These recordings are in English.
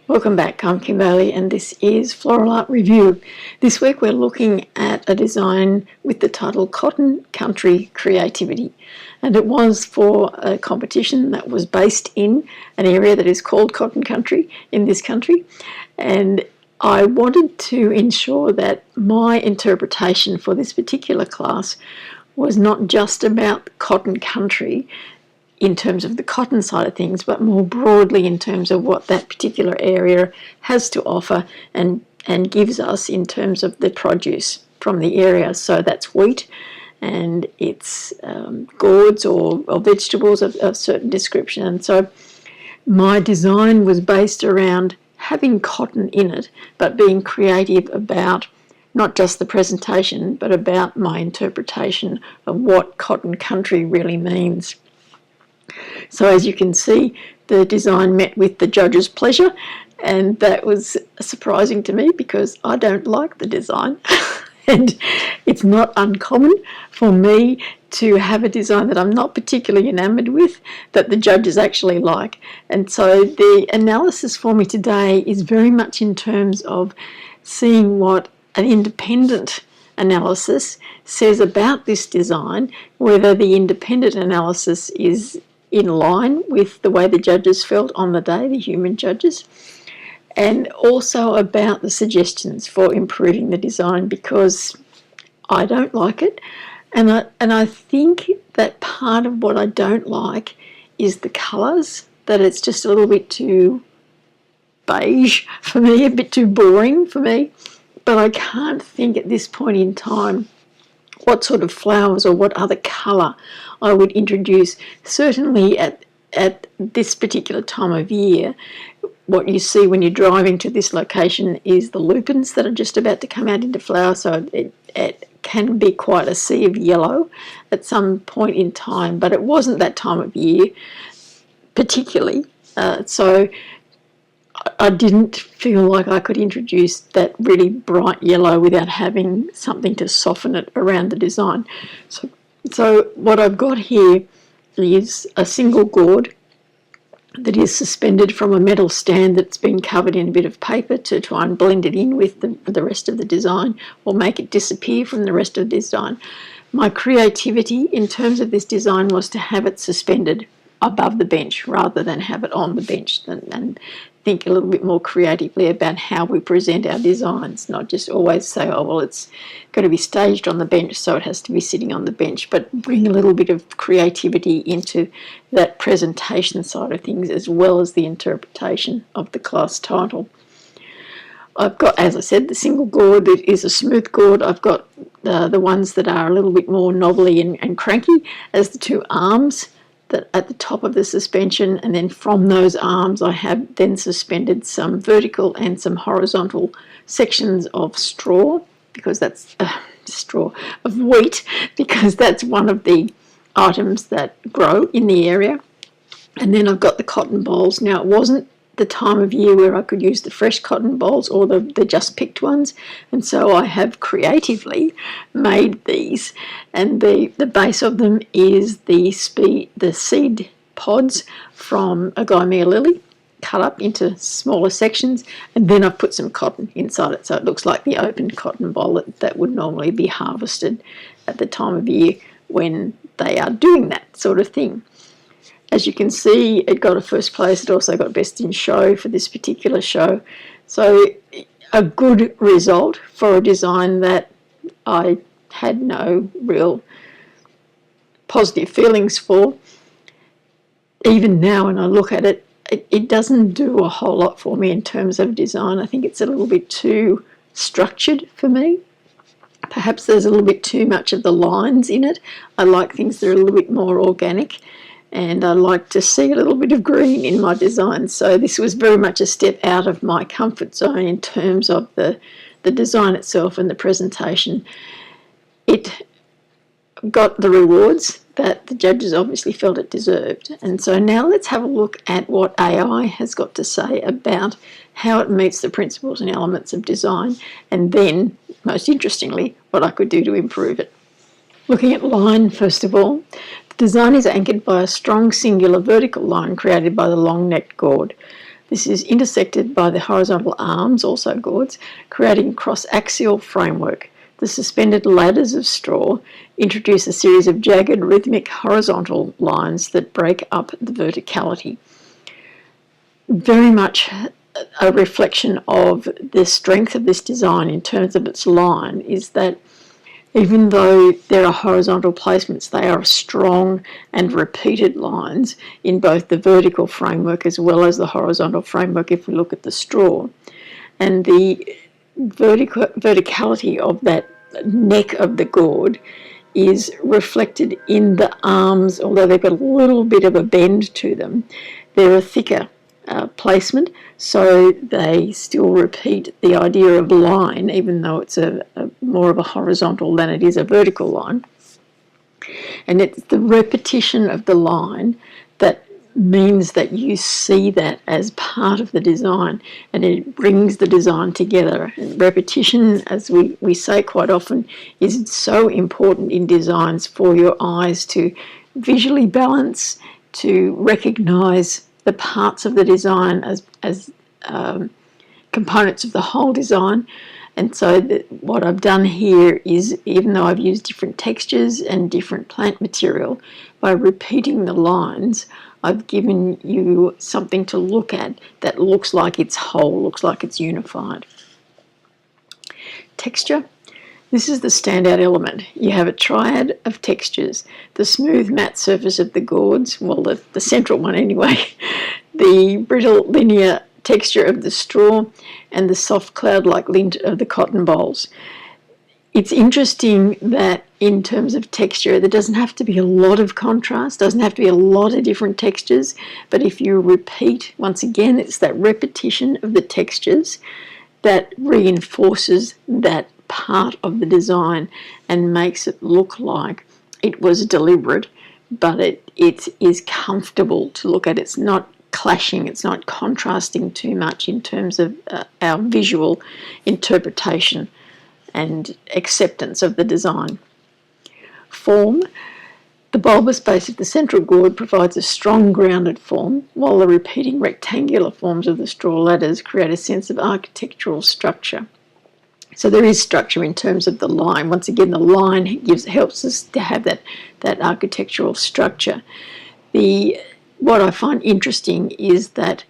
Welcome back, I'm Kim Bailey and this is Floral Art Review. This week we're looking at a design with the title Cotton Country Creativity, and it was for a competition that was based in an area that is called Cotton Country in this country, and I wanted to ensure that my interpretation for this particular class was not just about cotton country in terms of the cotton side of things, but more broadly in terms of what that particular area has to offer and gives us in terms of the produce from the area. So that's wheat and it's gourds or vegetables of certain description. And so my design was based around having cotton in it, but being creative about not just the presentation, but about my interpretation of what cotton country really means. So as you can see, the design met with the judge's pleasure, and that was surprising to me because I don't like the design. And it's not uncommon for me to have a design that I'm not particularly enamored with that the judges actually like. And so the analysis for me today is very much in terms of seeing what an independent analysis says about this design, whether the independent analysis is in line with the way the judges felt on the day, the human judges, and also about the suggestions for improving the design, because I don't like it, and I think that part of what I don't like is the colours, that it's just a little bit too beige for me, a bit too boring for me, but I can't think at this point in time what sort of flowers or what other colour I would introduce. Certainly at this particular time of year, what you see when you're driving to this location is the lupins that are just about to come out into flower, so it can be quite a sea of yellow at some point in time, but it wasn't that time of year particularly, so I didn't feel like I could introduce that really bright yellow without having something to soften it around the design. So what I've got here is a single gourd that is suspended from a metal stand that's been covered in a bit of paper to try and blend it in with the rest of the design, or make it disappear from the rest of the design. My creativity in terms of this design was to have it suspended above the bench rather than have it on the bench, and think a little bit more creatively about how we present our designs, not just always say, oh, well, it's going to be staged on the bench, so it has to be sitting on the bench, but bring a little bit of creativity into that presentation side of things as well as the interpretation of the class title. I've got, as I said, the single gourd. It is a smooth gourd. I've got the ones that are a little bit more knobbly and cranky as the two arms at the top of the suspension, and then from those arms I have then suspended some vertical and some horizontal sections of straw, because that's straw of wheat, because that's one of the items that grow in the area. And then I've got the cotton bolls. Now, it wasn't the time of year where I could use the fresh cotton bolls or the just picked ones, and so I have creatively made these, and the base of them is the seed pods from a Gymea lily cut up into smaller sections, and then I've put some cotton inside it, so it looks like the open cotton boll that would normally be harvested at the time of year when they are doing that sort of thing. As you can see, it got a first place. It also got best in show for this particular show. So a good result for a design that I had no real positive feelings for. Even now when I look at it, it doesn't do a whole lot for me in terms of design. I think it's a little bit too structured for me. Perhaps there's a little bit too much of the lines in it. I like things that are a little bit more organic, and I like to see a little bit of green in my design. So this was very much a step out of my comfort zone in terms of the design itself and the presentation. It got the rewards that the judges obviously felt it deserved. And so now let's have a look at what AI has got to say about how it meets the principles and elements of design, and then, most interestingly, what I could do to improve it. Looking at line, first of all, the design is anchored by a strong singular vertical line created by the long-necked gourd. This is intersected by the horizontal arms, also gourds, creating a cross-axial framework. The suspended ladders of straw introduce a series of jagged, rhythmic horizontal lines that break up the verticality. Very much a reflection of the strength of this design in terms of its line is that even though there are horizontal placements, they are strong and repeated lines in both the vertical framework as well as the horizontal framework if we look at the straw. And the verticality of that neck of the gourd is reflected in the arms, although they've got a little bit of a bend to them. They're a thicker placement, so they still repeat the idea of line, even though it's a more of a horizontal than it is a vertical line. And it's the repetition of the line that means that you see that as part of the design, and it brings the design together. And repetition, as we say quite often, is so important in designs for your eyes to visually balance, to recognize the parts of the design as components of the whole design. And so what I've done here is, even though I've used different textures and different plant material, by repeating the lines, I've given you something to look at that looks like it's whole, looks like it's unified. Texture. This is the standout element. You have a triad of textures: the smooth matte surface of the gourds, well, the central one anyway, the brittle linear texture of the straw, and the soft cloud-like lint of the cotton bolls. It's interesting that in terms of texture, there doesn't have to be a lot of contrast, doesn't have to be a lot of different textures, but if you repeat, once again, it's that repetition of the textures that reinforces that part of the design and makes it look like it was deliberate, but it is comfortable to look at. It's not clashing, it's not contrasting too much in terms of our visual interpretation and acceptance of the design. Form. The bulbous base of the central gourd provides a strong grounded form, while the repeating rectangular forms of the straw ladders create a sense of architectural structure. So there is structure in terms of the line. Once again, the line helps us to have that architectural structure. What I find interesting is that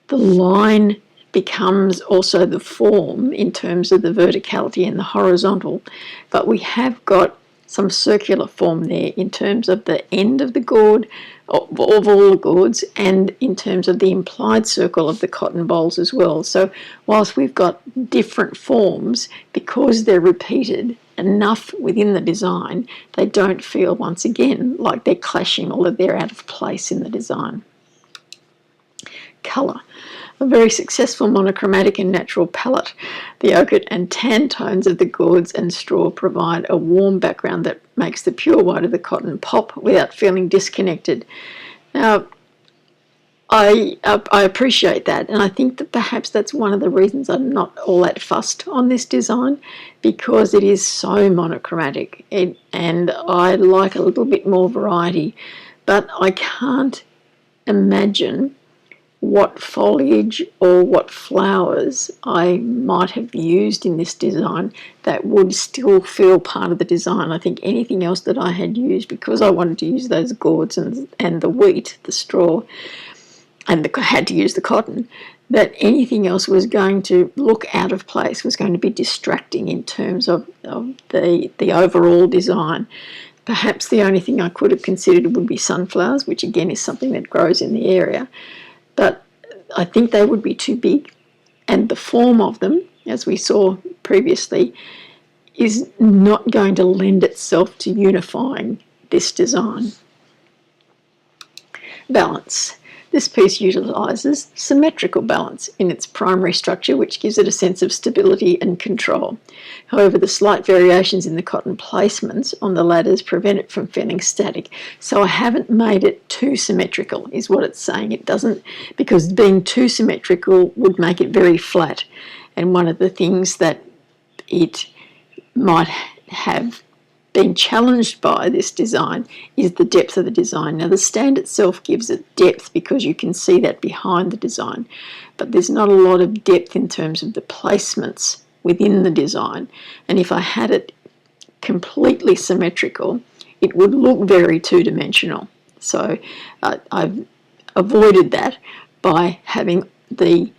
the line becomes also the form in terms of the verticality and the horizontal, but we have got some circular form there in terms of the end of the gourd, of all the gourds, and in terms of the implied circle of the cotton bolls as well. So whilst we've got different forms, because they're repeated enough within the design, they don't feel, once again, like they're clashing or that they're out of place in the design. Colour. A very successful monochromatic and natural palette. The ochre and tan tones of the gourds and straw provide a warm background that makes the pure white of the cotton pop without feeling disconnected. Now, I appreciate that, and I think that perhaps that's one of the reasons I'm not all that fussed on this design, because it is so monochromatic, and I like a little bit more variety, but I can't imagine what foliage or what flowers I might have used in this design that would still feel part of the design. I think anything else that I had used, because I wanted to use those gourds and the wheat, the straw, and had to use the cotton, that anything else was going to look out of place, was going to be distracting in terms of the overall design. Perhaps the only thing I could have considered would be sunflowers, which again is something that grows in the area. But I think they would be too big, and the form of them, as we saw previously, is not going to lend itself to unifying this design. Balance. This piece utilises symmetrical balance in its primary structure, which gives it a sense of stability and control. However, the slight variations in the cotton placements on the ladders prevent it from feeling static. So I haven't made it too symmetrical, is what it's saying. It doesn't, because being too symmetrical would make it very flat. And one of the things that it might have been challenged by this design is the depth of the design. Now the stand itself gives it depth because you can see that behind the design, but there's not a lot of depth in terms of the placements within the design. And if I had it completely symmetrical, it would look very two-dimensional. So I've avoided that by having the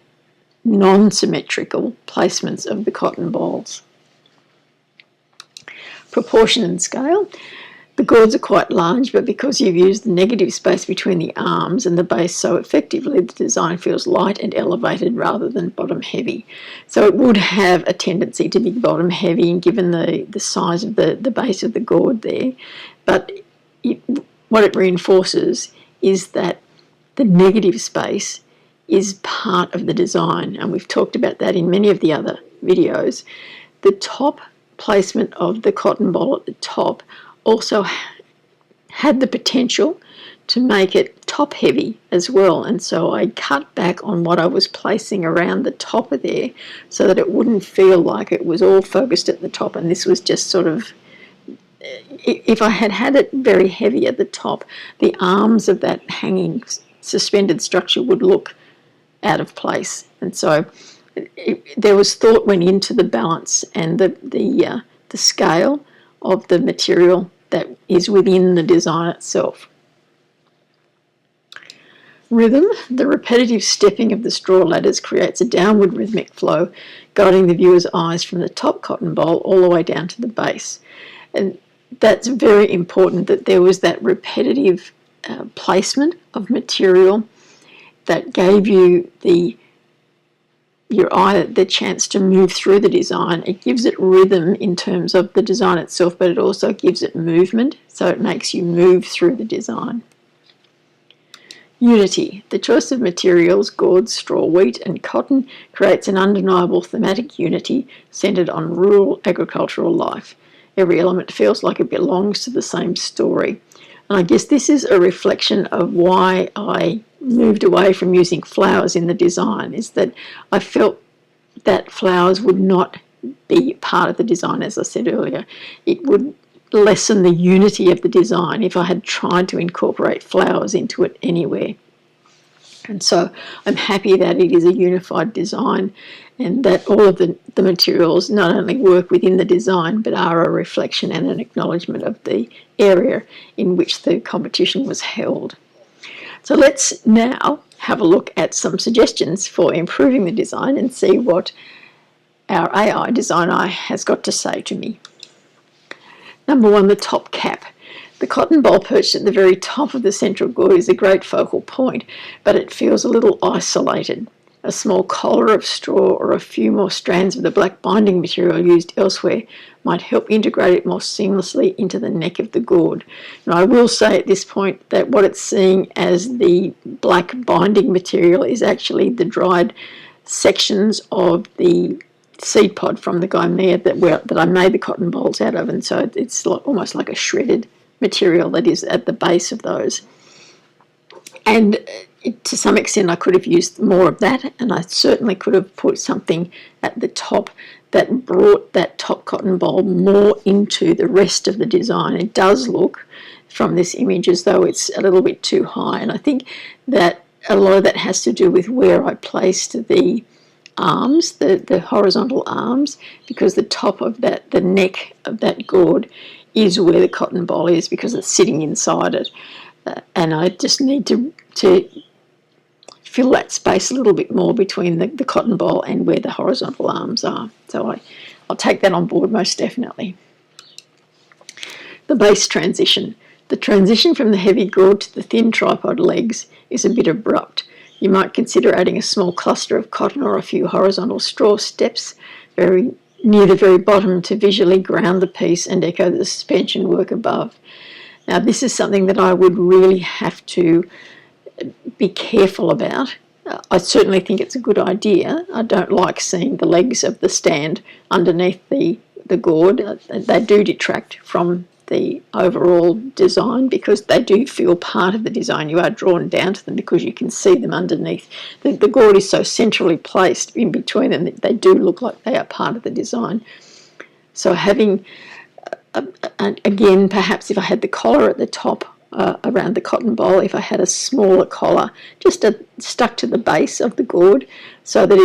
non-symmetrical placements of the cotton balls. Proportion and scale. The gourds are quite large, but because you've used the negative space between the arms and the base so effectively, the design feels light and elevated rather than bottom heavy. So it would have a tendency to be bottom heavy, and given the size of the base of the gourd there, but what it reinforces is that the negative space is part of the design, and we've talked about that in many of the other videos. The top placement of the cotton ball at the top also had the potential to make it top heavy as well, and so I cut back on what I was placing around the top of there so that it wouldn't feel like it was all focused at the top, and this was just sort of, if I had had it very heavy at the top, the arms of that hanging suspended structure would look out of place. And so there was thought went into the balance and the scale of the material that is within the design itself. Rhythm. The repetitive stepping of the straw ladders creates a downward rhythmic flow, guiding the viewer's eyes from the top cotton bowl all the way down to the base. And that's very important, that there was that repetitive placement of material that gave you your eye the chance to move through the design. It gives it rhythm in terms of the design itself, but it also gives it movement, so it makes you move through the design. Unity. The choice of materials, gourds, straw, wheat and cotton, creates an undeniable thematic unity centred on rural agricultural life. Every element feels like it belongs to the same story. And I guess this is a reflection of why I moved away from using flowers in the design, is that I felt that flowers would not be part of the design. As I said earlier, it would lessen the unity of the design if I had tried to incorporate flowers into it anywhere. And so I'm happy that it is a unified design and that all of the materials not only work within the design but are a reflection and an acknowledgement of the area in which the competition was held. So let's now have a look at some suggestions for improving the design and see what our AI design eye has got to say to me. Number one, the top cap. The cotton bowl perched at the very top of the central gourd is a great focal point, but it feels a little isolated. A small collar of straw or a few more strands of the black binding material used elsewhere might help integrate it more seamlessly into the neck of the gourd. And I will say at this point that what it's seeing as the black binding material is actually the dried sections of the seed pod from the Gaimea that I made the cotton bolls out of, and so it's almost like a shredded material that is at the base of those. And to some extent I could have used more of that, and I certainly could have put something at the top that brought that top cotton boll more into the rest of the design. It does look from this image as though it's a little bit too high, and I think that a lot of that has to do with where I placed the arms, the horizontal arms, because the top of that, the neck of that gourd is where the cotton boll is because it's sitting inside it. And I just need to fill that space a little bit more between the cotton boll and where the horizontal arms are. So I'll take that on board most definitely. The base transition. The transition from the heavy gourd to the thin tripod legs is a bit abrupt. You might consider adding a small cluster of cotton or a few horizontal straw steps very near the very bottom to visually ground the piece and echo the suspension work above. Now this is something that I would really have to be careful about. I certainly think it's a good idea. I don't like seeing the legs of the stand underneath the gourd. They do detract from the overall design because they do feel part of the design. You are drawn down to them because you can see them underneath. The gourd is so centrally placed in between them that they do look like they are part of the design. So having and again, perhaps if I had the collar at the top around the cotton boll, if I had a smaller collar, just stuck to the base of the gourd so that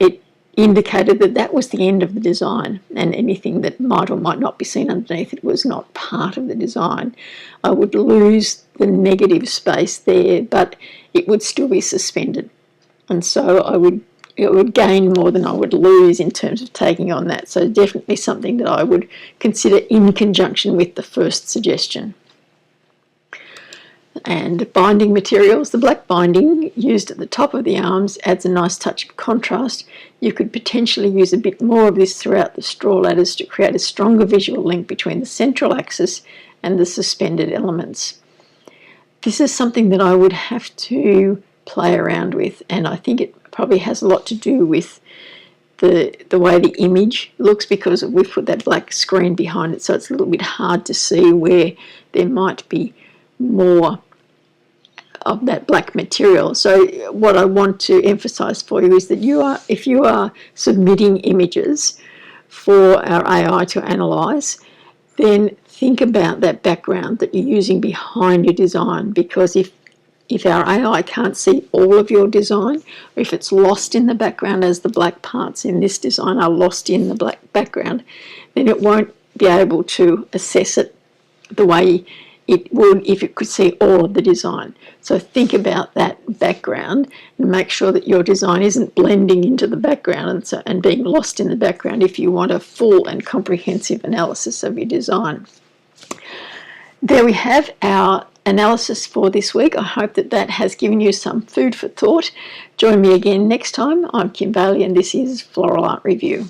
it indicated that that was the end of the design, and anything that might or might not be seen underneath it was not part of the design. I would lose the negative space there, but it would still be suspended. And so it would gain more than I would lose in terms of taking on that. So definitely something that I would consider in conjunction with the first suggestion. And binding materials, the black binding used at the top of the arms adds a nice touch of contrast. You could potentially use a bit more of this throughout the straw ladders to create a stronger visual link between the central axis and the suspended elements. This is something that I would have to play around with, and I think it probably has a lot to do with the way the image looks, because we've put that black screen behind it, so it's a little bit hard to see where there might be more of that black material. So what I want to emphasize for you is that if you are submitting images for our AI to analyze, then think about that background that you're using behind your design, because if our AI can't see all of your design, or if it's lost in the background as the black parts in this design are lost in the black background, then it won't be able to assess it the way it would if it could see all of the design. So think about that background and make sure that your design isn't blending into the background and being lost in the background if you want a full and comprehensive analysis of your design. There we have our analysis for this week. I hope that has given you some food for thought. Join me again next time. I'm Kim Bailey and this is Floral Art Review.